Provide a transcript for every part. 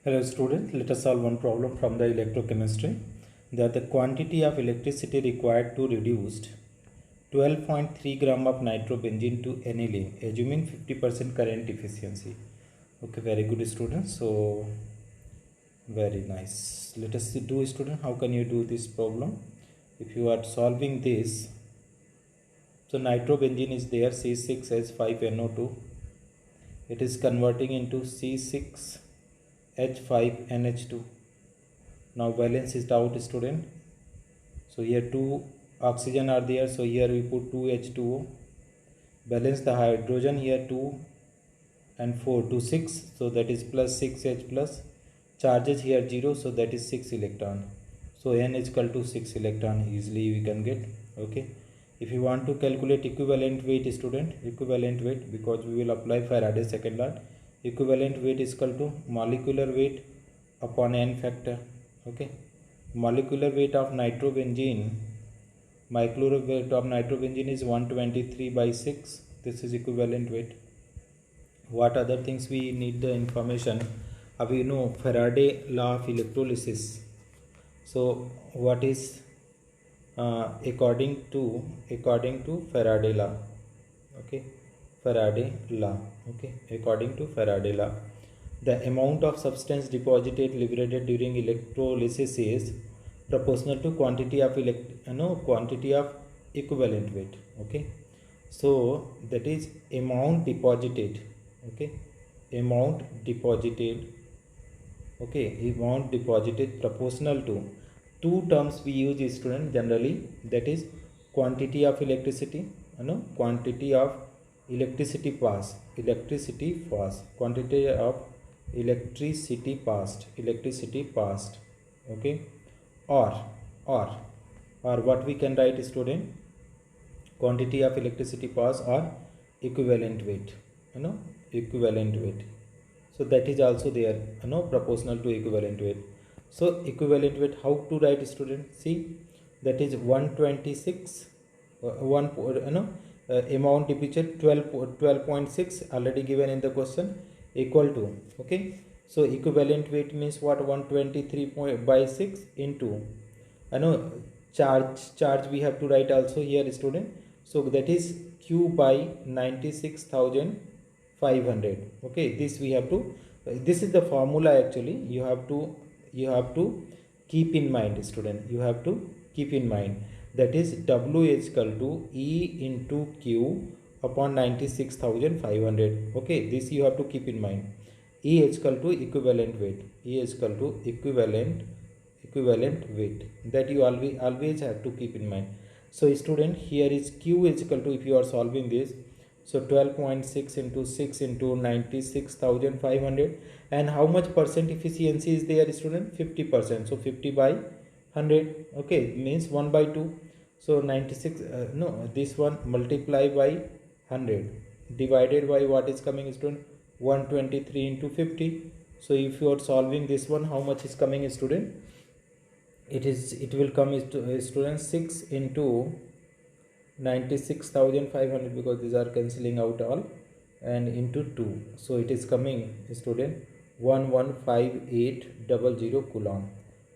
Hello students, let us solve one problem from the electrochemistry. That the quantity of electricity required to reduce 12.3 gram of nitrobenzene to aniline, assuming 50% current efficiency. Okay, very good students. So, very nice. Let us do student, how can you do this problem? If you are solving this, so nitrobenzene is there, C6H5NO2. It is converting into C6H5NH2. Now valence is out student. So here 2 oxygen are there, so here we put 2 H2O. Balance the hydrogen here 2 and 4 to 6, so that is plus 6H plus. Charges here 0, so that is 6 electron. So N is equal to 6 electron, easily we can get. Okay, if you want to calculate equivalent weight student, equivalent weight, because we will apply Faraday's second law, equivalent weight is equal to molecular weight upon N factor. Okay, molecular weight of nitrobenzene, molecular weight of nitrobenzene is 123 by 6. This is equivalent weight. What other things we need the information? We know Faraday law of electrolysis. So what is according to Faraday law? Okay, Faraday law. Okay, according to Faraday law, the amount of substance deposited liberated during electrolysis is proportional to quantity of quantity of equivalent weight. Okay, so that is amount deposited. Okay, amount deposited. Okay, amount deposited proportional to two terms we use student generally, that is quantity of electricity, quantity of electricity passed, quantity of electricity passed, okay, or what we can write student, quantity of electricity passed or equivalent weight, equivalent weight. So that is also there, proportional to equivalent weight. So equivalent weight, how to write student? See, that is 126 amount deposited 12.6 already given in the question, equal to, okay, so equivalent weight means what? 123 by 6 into charge we have to write also here student, so that is Q by 96,500. okay, this we have to, this is the formula actually, you have to keep in mind student, you have to keep in mind, that is W is equal to E into Q upon 96,500. okay, this you have to keep in mind. E is equal to equivalent weight, equivalent weight, that you always have to keep in mind. So student, here is Q is equal to, if you are solving this, so 12.6 into 6 into 96,500, and how much percent efficiency is there student? 50%. so 50 by 100, okay, means 1 by 2. so 96 this one multiply by 100 divided by what is coming student? 123 into 50. so if you are solving this one, how much is coming student? It will come student 6 into 96,500, because these are cancelling out all, and into 2, so it is coming student 115800 coulomb.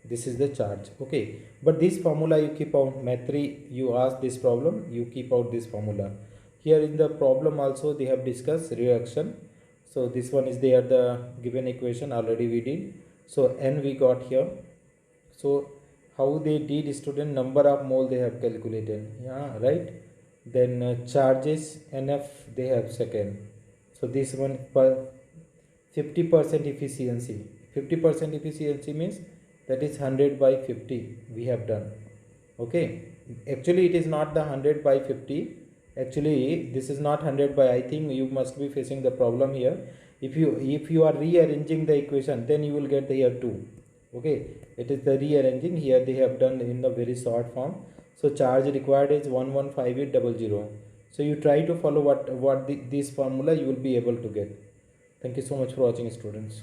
This is the charge. Okay, but this formula you keep out. Math 3 you ask this problem, you keep out this formula. Here in the problem also they have discussed reaction, so this one is there, the given equation already we did. So N we got here. So how they did student, number of mole they have calculated, yeah, right. Then charges NF they have second. so this one per 50% efficiency, 50% efficiency means that is 100 by 50 we have done. Okay, actually it is not the 100 by 50, actually this is not 100 by, I think you must be facing the problem here. If you are rearranging the equation, then you will get here 2. okay, it is the rearranging, here they have done in the very short form. So charge required is 115800. so you try to follow this formula, you will be able to get. Thank you so much for watching students.